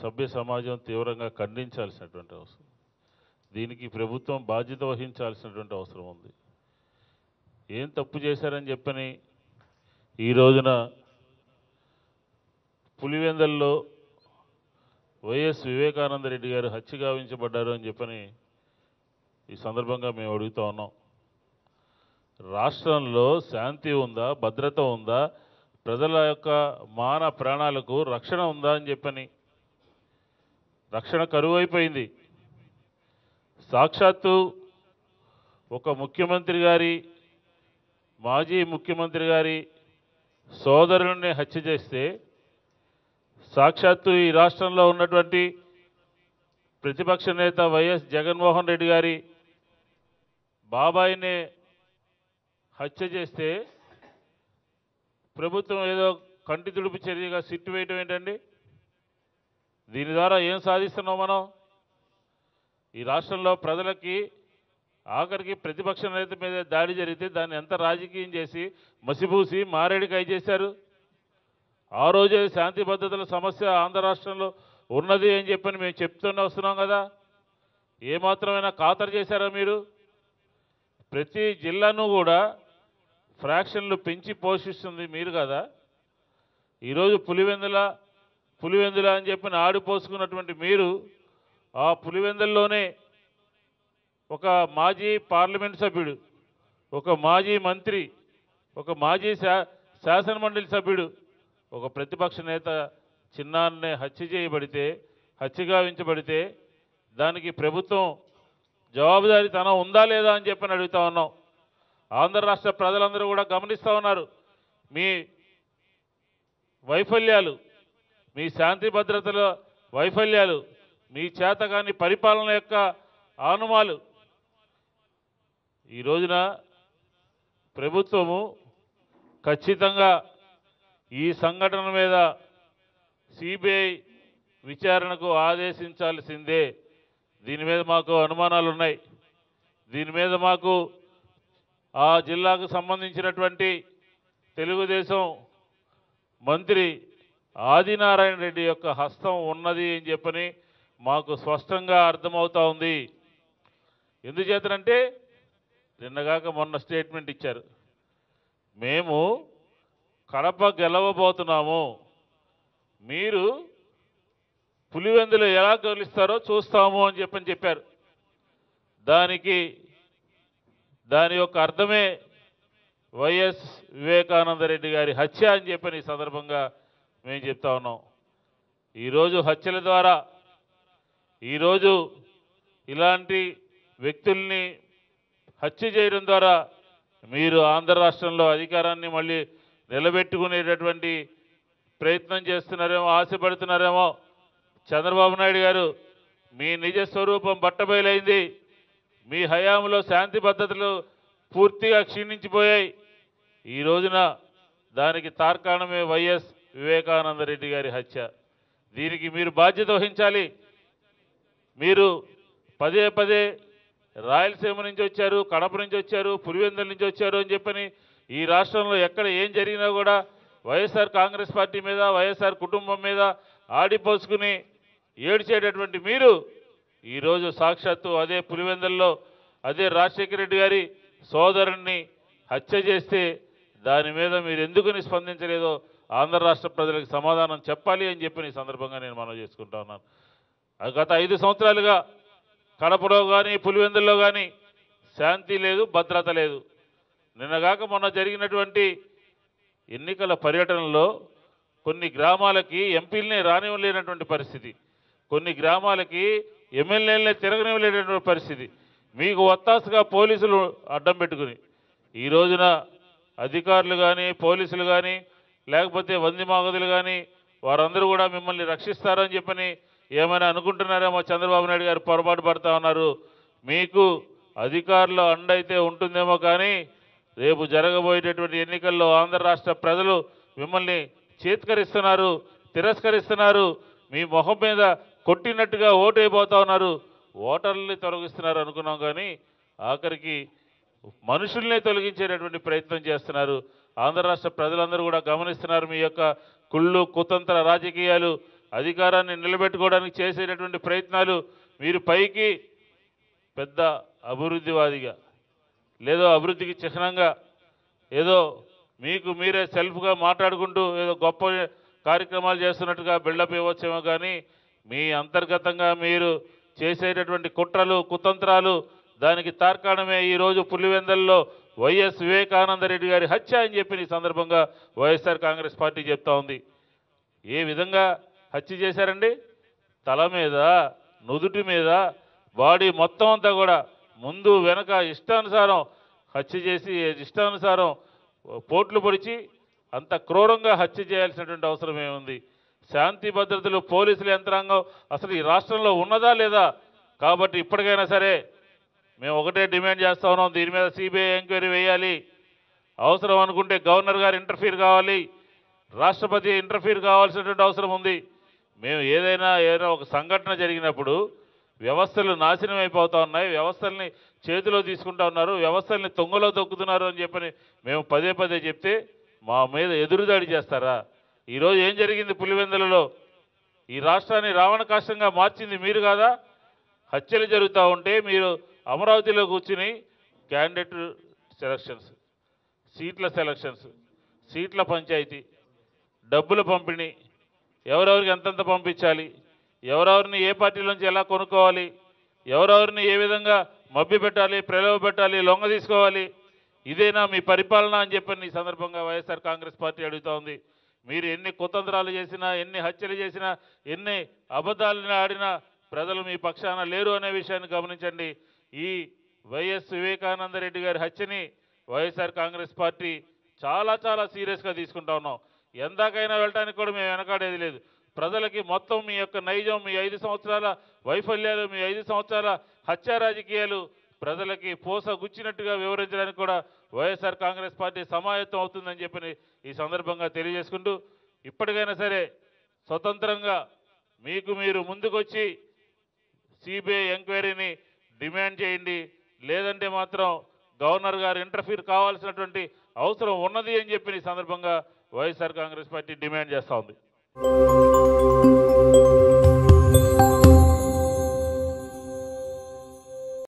సభ్య సమాజం తీవ్రంగా ఖండించాల్సినటువంటి అవసరం, దీనికి ప్రభుత్వం బాధ్యత వహించాల్సినటువంటి అవసరం ఉంది. ఏం తప్పు చేశారని చెప్పని ఈ రోజున పులివెందల్లో వైఎస్ వివేకానంద రెడ్డి గారు హత్య గావించబడ్డారు అని చెప్పని ఈ సందర్భంగా మేము అడుగుతా ఉన్నాం. రాష్ట్రంలో శాంతి ఉందా, భద్రత ఉందా, ప్రజల యొక్క మాన ప్రాణాలకు రక్షణ ఉందా అని చెప్పని రక్షణ కరువైపోయింది. సాక్షాత్తు ఒక ముఖ్యమంత్రి గారి, మాజీ ముఖ్యమంత్రి గారి సోదరుని హత్య చేస్తే సాక్షాత్తు ఈ రాష్ట్రంలో ఉన్నటువంటి ప్రతిపక్ష నేత వైఎస్ జగన్మోహన్ రెడ్డి గారి బాబాయిని హత్య చేస్తే ప్రభుత్వం ఏదో కంటి తుడుపు చర్యగా సిట్టు వేయటం ఏంటండి? దీని ద్వారా ఏం సాధిస్తున్నాం మనం? ఈ రాష్ట్రంలో ప్రజలకి ఆఖరికి ప్రతిపక్ష నేత మీద దాడి జరిగితే దాన్ని ఎంత రాజకీయం చేసి మసిపూసి మారేడుకాయ చేశారు. ఆ రోజే శాంతి భద్రతల సమస్య ఆంధ్ర రాష్ట్రంలో ఉన్నది అని చెప్పని మేము చెప్తూనే వస్తున్నాం కదా. ఏమాత్రమైనా ఖాతరు చేశారా మీరు? ప్రతి జిల్లాను కూడా ఫ్రాక్షన్లు పెంచి పోషిస్తుంది మీరు కదా. ఈరోజు పులివెందుల అని చెప్పి ఆడిపోసుకున్నటువంటి మీరు ఆ పులివెందుల్లోనే ఒక మాజీ పార్లమెంట్ సభ్యుడు, ఒక మాజీ మంత్రి, ఒక మాజీ శాసనమండలి సభ్యుడు, ఒక ప్రతిపక్ష నేత చిన్నాన్నే హత్య గావించబడితే దానికి ప్రభుత్వం జవాబుదారీతనం ఉందా లేదా అని చెప్పని అడుగుతా ఉన్నాం. ఆంధ్ర రాష్ట్ర ప్రజలందరూ కూడా గమనిస్తూ ఉన్నారు మీ వైఫల్యాలు, మీ శాంతి భద్రతల వైఫల్యాలు, మీ చేతకాని పరిపాలన యొక్క ఆనుమాలు. ఈ రోజున ప్రభుత్వము ఖచ్చితంగా ఈ సంఘటన మీద సిబిఐ విచారణకు ఆదేశించాల్సిందే. దీని మీద మాకు అనుమానాలు ఉన్నాయి. దీని మీద మాకు ఆ జిల్లాకు సంబంధించినటువంటి తెలుగుదేశం మంత్రి ఆదినారాయణ రెడ్డి యొక్క హస్తం ఉన్నది అని చెప్పని మాకు స్పష్టంగా అర్థమవుతా ఉంది. ఎందుచేతనంటే నిన్నగాక మొన్న స్టేట్మెంట్ ఇచ్చారు, మేము కడప గెలవబోతున్నాము, మీరు పులివెందులు ఎలా గెలుస్తారో చూస్తాము అని చెప్పారు. దాని యొక్క అర్థమే వైఎస్ వివేకానంద రెడ్డి గారి హత్య అని చెప్పని ఈ సందర్భంగా మేము చెప్తా ఉన్నాం. ఈరోజు హత్యల ద్వారా, ఈరోజు ఇలాంటి వ్యక్తుల్ని హత్య చేయడం ద్వారా మీరు ఆంధ్ర రాష్ట్రంలో అధికారాన్ని మళ్ళీ నిలబెట్టుకునేటటువంటి ప్రయత్నం చేస్తున్నారేమో, ఆశపడుతున్నారేమో. చంద్రబాబు నాయుడు గారు మీ నిజ స్వరూపం బట్టబయలైంది. మీ హయాంలో శాంతి భద్రతలు పూర్తిగా క్షీణించిపోయాయి. ఈ రోజున దానికి తార్కాణమే వైఎస్ వివేకానంద రెడ్డి గారి హత్య. దీనికి మీరు బాధ్యత వహించాలి. మీరు పదే పదే రాయలసీమ నుంచి వచ్చారు, కడప నుంచి వచ్చారు, పులివెందుల నుంచి వచ్చారు అని చెప్పని ఈ రాష్ట్రంలో ఎక్కడ ఏం జరిగినా కూడా వైఎస్ఆర్ కాంగ్రెస్ పార్టీ మీద, వైఎస్ఆర్ కుటుంబం మీద ఆడిపోసుకుని ఏడ్చేటటువంటి మీరు ఈరోజు సాక్షాత్తు అదే పులివెందుల్లో అదే రాజశేఖర రెడ్డి గారి సోదరుణ్ణి హత్య చేస్తే దాని మీద మీరు ఎందుకు స్పందించలేదో ఆంధ్ర రాష్ట్ర ప్రజలకు సమాధానం చెప్పాలి అని చెప్పి ఈ సందర్భంగా నేను మనవి చేసుకుంటా ఉన్నాను. గత 5 సంవత్సరాలుగా కడపలో కానీ పులివెందుల్లో కానీ శాంతి లేదు, భద్రత లేదు. నిన్నగాక మొన్న జరిగినటువంటి ఎన్నికల పర్యటనలో కొన్ని గ్రామాలకి ఎంపీలనే రానివ్వలేనటువంటి పరిస్థితి, కొన్ని గ్రామాలకి ఎమ్మెల్యేలనే తిరగనివ్వలేనటువంటి పరిస్థితి, మీకు ఒత్తాసుగా పోలీసులు అడ్డం పెట్టుకుని ఈ రోజున అధికారులు కానీ, పోలీసులు కానీ, లేకపోతే వంది మాగదులు కానీ వారందరూ కూడా మిమ్మల్ని రక్షిస్తారని చెప్పని ఏమైనా అనుకుంటున్నారేమో. చంద్రబాబు నాయుడు గారు పొరపాటు పడతా ఉన్నారు. మీకు అధికారుల అండైతే ఉంటుందేమో కానీ రేపు జరగబోయేటటువంటి ఎన్నికల్లో ఆంధ్ర రాష్ట్ర ప్రజలు మిమ్మల్ని చేత్కరిస్తున్నారు, తిరస్కరిస్తున్నారు, మీ మొహం మీద కొట్టినట్టుగా ఓటు అయిపోతా ఉన్నారు, ఓటర్లని తొలగిస్తున్నారు అనుకున్నాం. కానీ ఆఖరికి మనుషుల్నే తొలగించేటటువంటి ప్రయత్నం చేస్తున్నారు. ఆంధ్ర రాష్ట్ర ప్రజలందరూ కూడా గమనిస్తున్నారు మీ యొక్క కుళ్ళు కుతంత్ర రాజకీయాలు. అధికారాన్ని నిలబెట్టుకోవడానికి చేసేటటువంటి ప్రయత్నాలు మీరు పైకి పెద్ద అభివృద్ధివాదిగా లేదో అభివృద్ధికి చిహ్నంగా ఏదో మీకు మీరే సెల్ఫ్గా మాట్లాడుకుంటూ ఏదో గొప్ప కార్యక్రమాలు చేస్తున్నట్టుగా బిల్డప్ ఇవ్వచ్చేమో కానీ మీ అంతర్గతంగా మీరు చేసేటటువంటి కుట్రలు కుతంత్రాలు దానికి తార్కాణమే ఈరోజు పులివెందల్లో వైఎస్ వివేకానంద రెడ్డి గారి హత్య అని చెప్పి ఈ సందర్భంగా వైఎస్ఆర్ కాంగ్రెస్ పార్టీ చెప్తా ఉంది. ఏ విధంగా హత్య చేశారండి? తల మీద, నుదుటి మీద, బాడీ మొత్తం అంతా కూడా ముందు వెనక ఇష్టానుసారం హత్య చేసి ఇష్టానుసారం పోట్లు పొడిచి అంత క్రూరంగా హత్య చేయాల్సినటువంటి అవసరం ఏముంది? శాంతి భద్రతలు పోలీసుల యంత్రాంగం అసలు ఈ రాష్ట్రంలో ఉన్నదా లేదా? కాబట్టి ఇప్పటికైనా సరే మేము ఒకటే డిమాండ్ చేస్తా ఉన్నాం, దీని మీద సిబిఐ ఎంక్వైరీ వేయాలి. అవసరం అనుకుంటే గవర్నర్ గారు ఇంటర్ఫీర్ కావాలి, రాష్ట్రపతి ఇంటర్ఫీర్ కావాల్సినటువంటి అవసరం ఉంది. మేము ఏదైనా ఒక సంఘటన జరిగినప్పుడు వ్యవస్థలు నాశనం అయిపోతూ ఉన్నాయి, వ్యవస్థల్ని చేతిలో తీసుకుంటా ఉన్నారు, వ్యవస్థల్ని తొంగలో తొక్కుతున్నారు అని చెప్పని మేము పదే పదే చెప్తే మా మీద ఎదురుదాడి చేస్తారా? ఈరోజు ఏం జరిగింది పులివెందులలో? ఈ రాష్ట్రాన్ని రావణ కాష్టంగా మార్చింది మీరు కాదా? హత్యలు జరుగుతూ ఉంటే మీరు అమరావతిలో కూర్చుని క్యాండిడేట్ సెలక్షన్స్, సీట్ల సెలక్షన్స్, సీట్ల పంచాయతీ, డబ్బుల పంపిణీ, ఎవరెవరికి ఎంతెంత పంపించాలి, ఎవరెవరిని ఏ పార్టీలోంచి ఎలా కొనుక్కోవాలి, ఎవరెవరిని ఏ విధంగా మభ్య పెట్టాలి, ప్రలోభ పెట్టాలి, లొంగ తీసుకోవాలి, ఇదేనా మీ పరిపాలన అని చెప్పని ఈ సందర్భంగా వైఎస్ఆర్ కాంగ్రెస్ పార్టీ అడుగుతూ ఉంది. మీరు ఎన్ని కుతంత్రాలు చేసినా, ఎన్ని హత్యలు చేసినా, ఎన్ని అబద్ధాలను ఆడినా ప్రజలు మీ పక్షాన లేరు అనే విషయాన్ని గమనించండి. ఈ వైఎస్ వివేకానంద రెడ్డి గారి హత్యని వైఎస్ఆర్ కాంగ్రెస్ పార్టీ చాలా చాలా సీరియస్గా తీసుకుంటా ఉన్నాం. ఎందాకైనా వెళ్ళడానికి కూడా మేము వెనకాడేది లేదు. ప్రజలకి మొత్తం మీ యొక్క నైజం, మీ 5 సంవత్సరాల వైఫల్యాలు, మీ 5 సంవత్సరాల హత్యా రాజకీయాలు ప్రజలకి పూసగుచ్చినట్టుగా వివరించడానికి కూడా వైఎస్ఆర్ కాంగ్రెస్ పార్టీ సమాయత్తం అవుతుందని చెప్పి ఈ సందర్భంగా తెలియజేసుకుంటూ, ఇప్పటికైనా సరే స్వతంత్రంగా మీకు మీరు ముందుకొచ్చి సిబిఐ ఎంక్వైరీని డిమాండ్ చేయండి. లేదంటే మాత్రం గవర్నర్ గారు ఇంటర్ఫీర్ కావాల్సినటువంటి అవసరం ఉన్నది అని చెప్పి ఈ సందర్భంగా వైఎస్ఆర్ కాంగ్రెస్ పార్టీ డిమాండ్ చేస్తూ ఉంది.